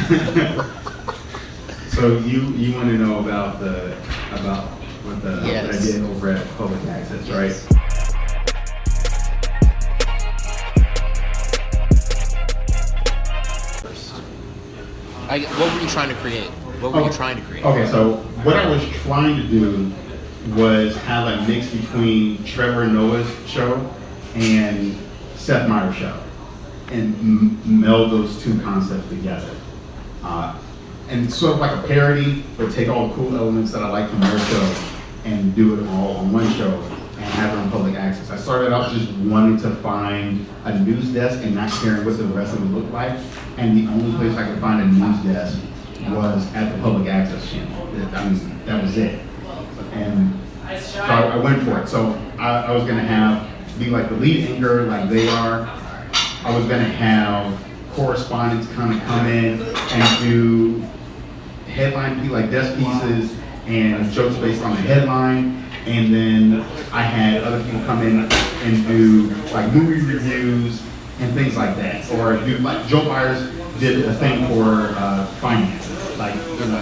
So you want to know about what I did over at Public Access, right? What were you trying to create? What were you trying to create? Okay, so what I was trying to do was have a mix between Trevor Noah's show and Seth Meyers' show, and meld those two concepts together. And sort of like a parody, but take all the cool elements that I like from their show and do it all on one show and have it on Public Access. I started out just wanting to find a news desk and not caring what the rest of it looked like. And the only place I could find a news desk was at the Public Access channel. I mean, that was it. And so I went for it. So I was gonna be like the lead anchor like they are. I was gonna have correspondents kind of come in and do headline, be like desk pieces and jokes based on the headline. And then I had other people come in and do like movie reviews and things like that. Or do like Joe Byers did a thing for finances. Like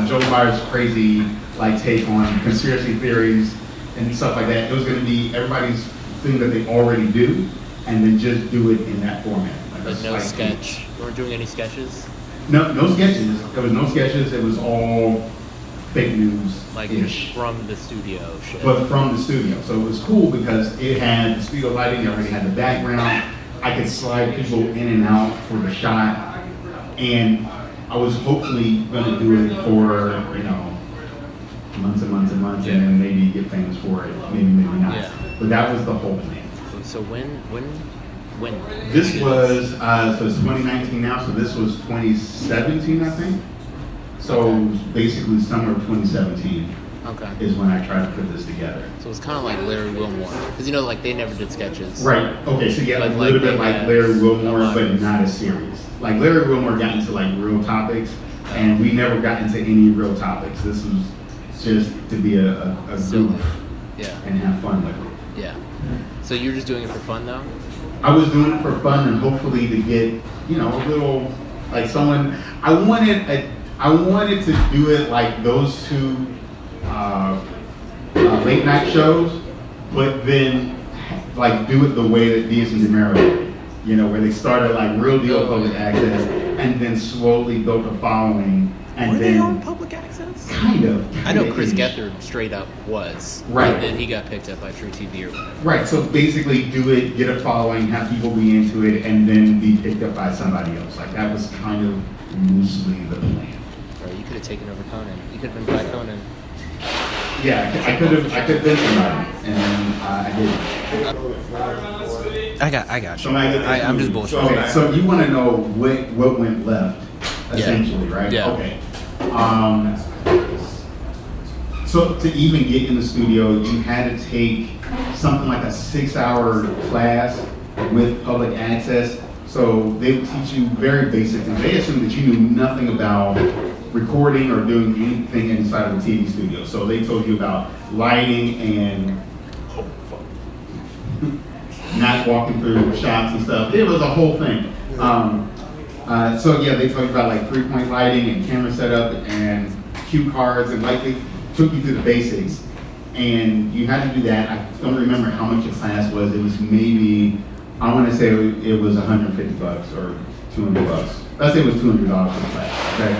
Joe Byers' crazy like take on conspiracy theories and stuff like that. It was going to be everybody's thing that they already do, and then just do it in that format. Like no sketch. You weren't doing any sketches? No sketches. There was no sketches. It was all fake news. Like from the studio shit. But from the studio. So it was cool because it had the studio lighting, it already had the background. I could slide people in and out for the shot. And I was hopefully gonna do it for, months and months and months, and then maybe get famous for it, maybe not. Yeah. But that was the whole plan. So when? This was, so it's 2019 now, so this was 2017, I think. So basically summer of 2017 is when I tried to put this together. So it's kind of like Larry Wilmore, because like they never did sketches. Right, okay, so yeah, like a little bit like Larry Wilmore, but not as serious. Like Larry Wilmore got into like real topics, and we never got into any real topics. This was just to be a goof and have fun with it. Yeah. So you're just doing it for fun though? I was doing it for fun and hopefully to get, a little, like someone, I wanted to do it like those two late night shows, but then like do it the way that Diaz and DeMero did, where they started like real deal Public Access and then slowly built a following. And Were then they on Public Access? Kind of. I know Chris Gethard straight up was. Right. And then he got picked up by True TV or whatever. Right, so basically do it, get a following, have people be into it, and then be picked up by somebody else. Like that was kind of loosely the plan. Or you could have taken over Conan. You could have been Black Conan. Yeah, I could have been somebody, and I didn't. I got you. I'm just bullshitting. Okay, so you want to know what went left, essentially, right? Yeah. Okay. So to even get in the studio, you had to take something like a 6-hour class with Public Access. So they would teach you very basic things. They assumed that you knew nothing about recording or doing anything inside of a TV studio. So they told you about lighting and not walking through shots and stuff. It was a whole thing. So yeah, they told you about like 3-point lighting and camera setup and cue cards, and like they took you through the basics. And you had to do that. I don't remember how much the class was. It was maybe, I want to say it was $150 or $200. Let's say it was $200 for the class, okay?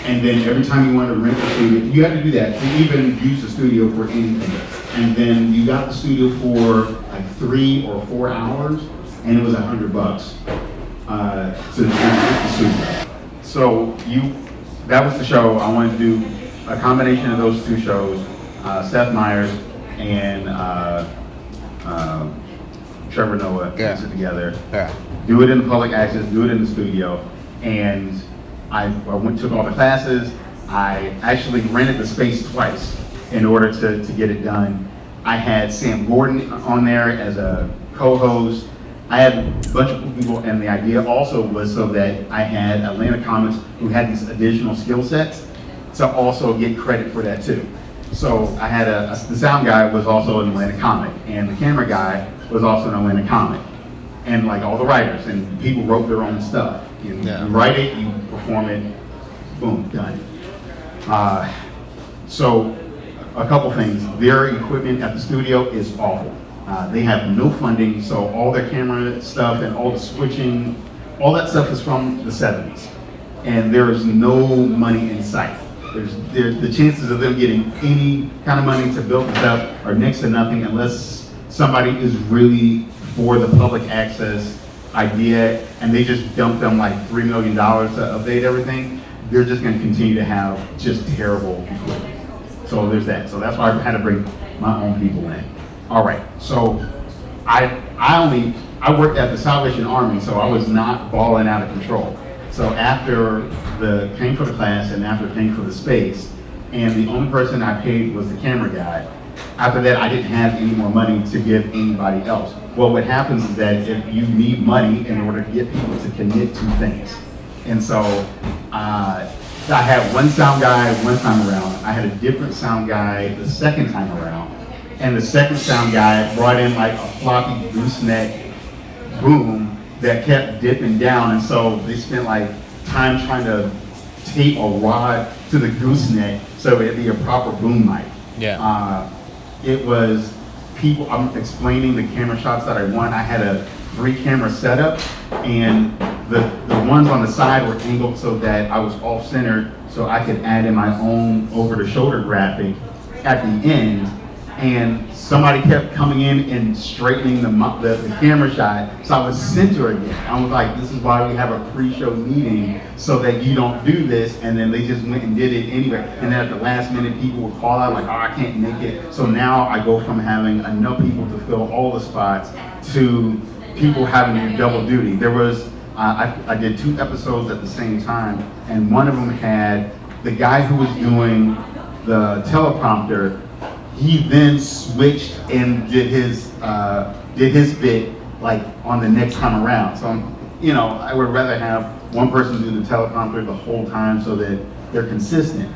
And then every time you wanted to rent the studio, you had to do that to even use the studio for anything. And then you got the studio for like 3 or 4 hours, and it was $100 to use the studio. So that was the show. I wanted to do a combination of those two shows, Seth Meyers and Trevor Noah, mix it together. Yeah. Do it in the Public Access, do it in the studio, and I took all the classes. I actually rented the space twice in order to get it done. I had Sam Gordon on there as a co-host. I had a bunch of people, and the idea also was so that I had Atlanta Comics who had these additional skill sets to also get credit for that too. So I had the sound guy was also an Atlanta comic, and the camera guy was also an Atlanta comic, and like all the writers and people wrote their own stuff. You write it, you perform it, boom, done. So a couple things. Their equipment at the studio is awful. They have no funding, so all their camera stuff and all the switching, all that stuff is from the 70s. And there is no money in sight. The chances of them getting any kind of money to build this up are next to nothing unless somebody is really for the public access idea and they just dump them like $3 million to update everything. They're just going to continue to have just terrible equipment. So there's that. So that's why I had to bring my own people in. All right. So I worked at the Salvation Army, so I was not balling out of control. So after paying for the class and after paying for the space, and the only person I paid was the camera guy. After that, I didn't have any more money to give anybody else. Well, what happens is that if you need money in order to get people to commit to things. And so I had one sound guy one time around. I had a different sound guy the second time around. And the second sound guy brought in like a floppy gooseneck boom that kept dipping down. And so they spent like time trying to tape a rod to the gooseneck so it'd be a proper boom mic. Yeah. It was people, I'm explaining the camera shots that I want. I had a 3-camera setup, and the ones on the side were angled so that I was off-centered so I could add in my own over-the-shoulder graphic at the end. And somebody kept coming in and straightening the camera shot, so I was center again. I was like, this is why we have a pre-show meeting, so that you don't do this. And then they just went and did it anyway. And then at the last minute, people would call out like, oh, I can't make it. So now I go from having enough people to fill all the spots to people having to do double duty. There was, I did 2 episodes at the same time, and one of them had the guy who was doing the teleprompter. He then switched and did his bit like on the next time around. So I would rather have one person do the teleprompter the whole time so that they're consistent.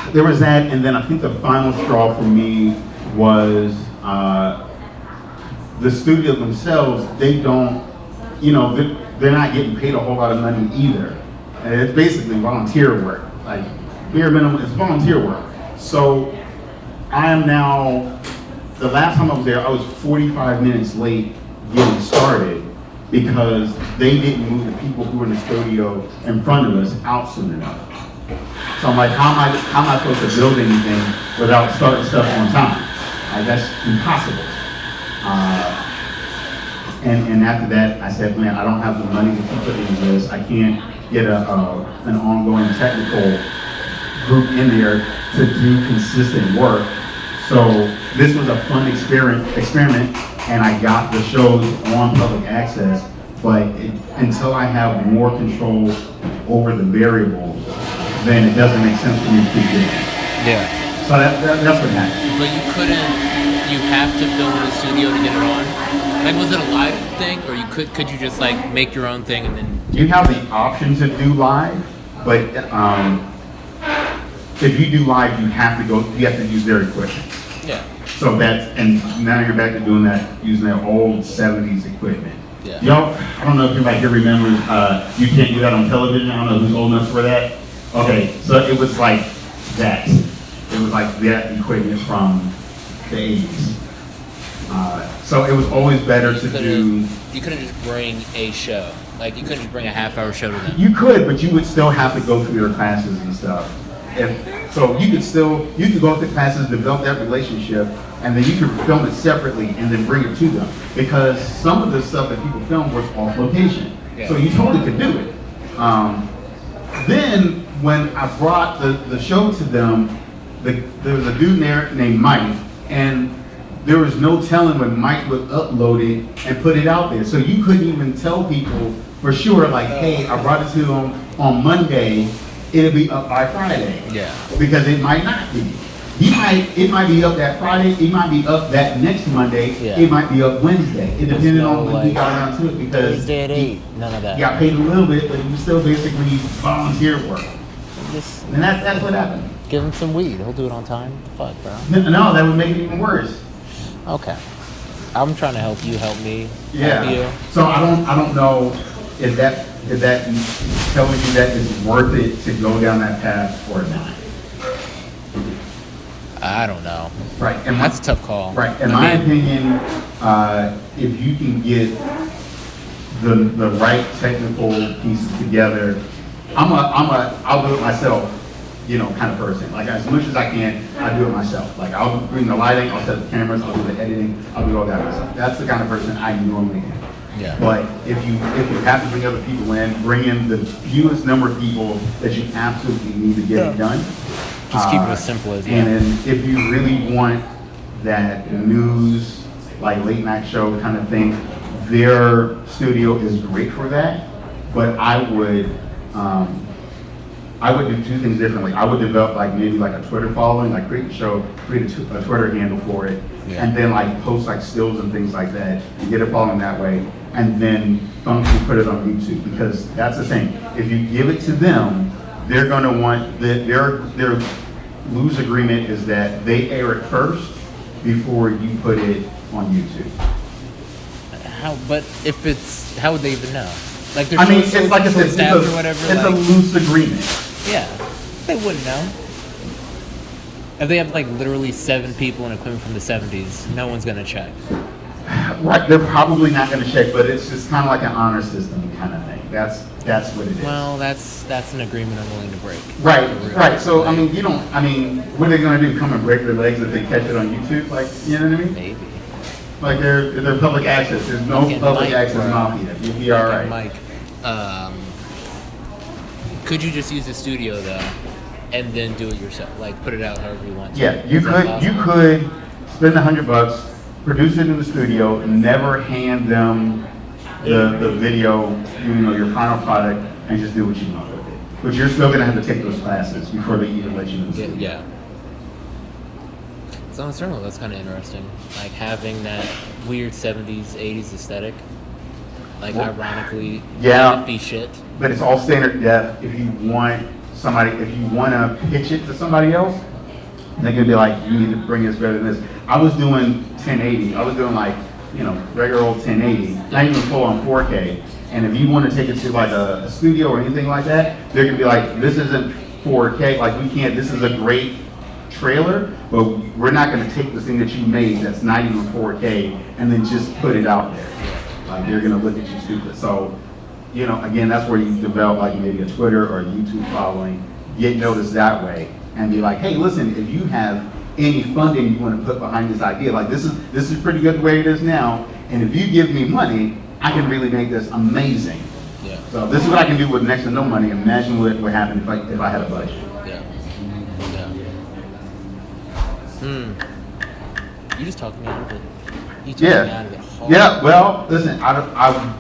There was that, and then I think the final straw for me was the studio themselves. They don't, they're not getting paid a whole lot of money either. And it's basically volunteer work, like bare minimum. It's volunteer work. So I am now, the last time I was there, I was 45 minutes late getting started because they didn't move the people who were in the studio in front of us out soon enough. So I'm like, how am I supposed to build anything without starting stuff on time? Like, that's impossible. And after that, I said, man, I don't have the money to keep putting into this. I can't get an ongoing technical group in there to do consistent work. So this was a fun experiment, and I got the shows on public access, but until I have more control over the variables, then it doesn't make sense for me to keep doing it. Yeah. So that's what happened. But you have to film in the studio to get it on? Like, was it a live thing, or could you just like make your own thing and then? You have the option to do live, but if you do live, you have to use their equipment. Yeah. So and now you're back to doing that, using their old 70s equipment. Yeah. I don't know if anybody here remembers, you can't do that on television. I don't know who's old enough for that. Okay, so it was like that. It was like that equipment from the 80s. So it was always better to do. You couldn't just bring a show. Like, you couldn't just bring a half-hour show to them. You could, but you would still have to go through your classes and stuff. So you could go through classes, develop that relationship, and then you could film it separately and then bring it to them. Because some of the stuff that people filmed was off location. Yeah. So you totally could do it. Then when I brought the show to them, there was a dude there named Mike, and there was no telling when Mike would upload it and put it out there. So you couldn't even tell people for sure, like, hey, I brought it to them on Monday, it'll be up by Friday. Yeah. Because it might not be. It might be up that Friday, it might be up that next Monday, yeah. It might be up Wednesday. It depended on when he got around to it, because Wednesday at 8, none of that. You got paid a little bit, but you still basically volunteer work. And that's what happened. Give him some weed, he'll do it on time. Fuck, bro. No, that would make it even worse. Okay. I'm trying to help you help me. Yeah. Help you. So I don't know if that telling you that it's worth it to go down that path or not. I don't know. Right. And That's a tough call. Right. In my opinion, if you can get the right technical pieces together, I'll do it myself, kind of person. Like as much as I can, I do it myself. Like I'll bring the lighting, I'll set the cameras, I'll do the editing, I'll do all that myself. That's the kind of person I normally am. Yeah. But if you have to bring other people in, bring in the fewest number of people that you absolutely need to get it done. Just keep it as simple as And then if you really want that news, like late night show kind of thing, their studio is great for that. But I would do two things differently. I would develop maybe a Twitter following, create a Twitter handle for it, and then post stills and things like that, and get it following that way, and then functionally put it on YouTube, because that's the thing. If you give it to them, they're going to want their lose agreement is that they air it first before you put it on YouTube. But if it's, how would they even know? Like I mean, it's like I said, or whatever. It's a loose agreement. Yeah, they wouldn't know. If they have literally 7 people and equipment from the 70s, no one's gonna check. Right, they're probably not going to check, but it's just kind of like an honor system kind of thing. That's what it is. Well, that's an agreement I'm willing to break. Right. So what are they going to do? Come and break their legs if they catch it on YouTube? You know what I mean? Maybe. They're public access. There's no public access mafia. You'll be all right. Mike, could you just use the studio though, and then do it yourself? Put it out however you want to. Yeah, you could spend $100, produce it in the studio, and never hand them the video, your final product, and just do what you want with it. But you're still gonna have to take those classes before they even let you in the studio. Yeah. So that's kind of interesting. Having that weird 70s, 80s aesthetic. Ironically, it'd be shit. But it's all standard def. If you want to pitch it to somebody else, they're gonna be like, you need to bring this better than this. I was doing 1080. I was doing regular old 1080, not even full on 4K. And if you want to take it to a studio or anything like that, they're gonna be like, this isn't 4K. We can't. This is a great trailer, but we're not going to take the thing that you made that's not even 4K and then just put it out there. They're going to look at you stupid. So, again, that's where you develop maybe a Twitter or a YouTube following, get noticed that way, and be like, hey, listen, if you have any funding you want to put behind this idea, this is pretty good the way it is now, and if you give me money, I can really make this amazing. Yeah. So this is what I can do with next to no money. Imagine what would happen if I had a budget. You just talked me out of it. You talked me out of it hard. Yeah, well, listen, I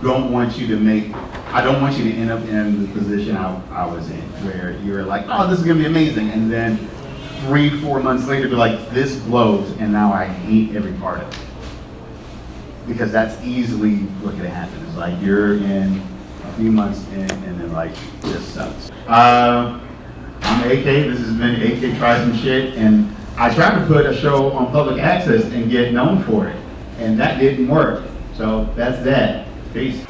don't want you to end up in the position I was in, where you're like, oh, this is going to be amazing. And then 3-4 months later, be like, this blows, and now I hate every part of it. Because that's easily what could happen. It's you're in a few months in, and then this sucks. I'm AK, this has been AK Try Some Shit, and I tried to put a show on public access and get known for it, and that didn't work. So that's that. Peace.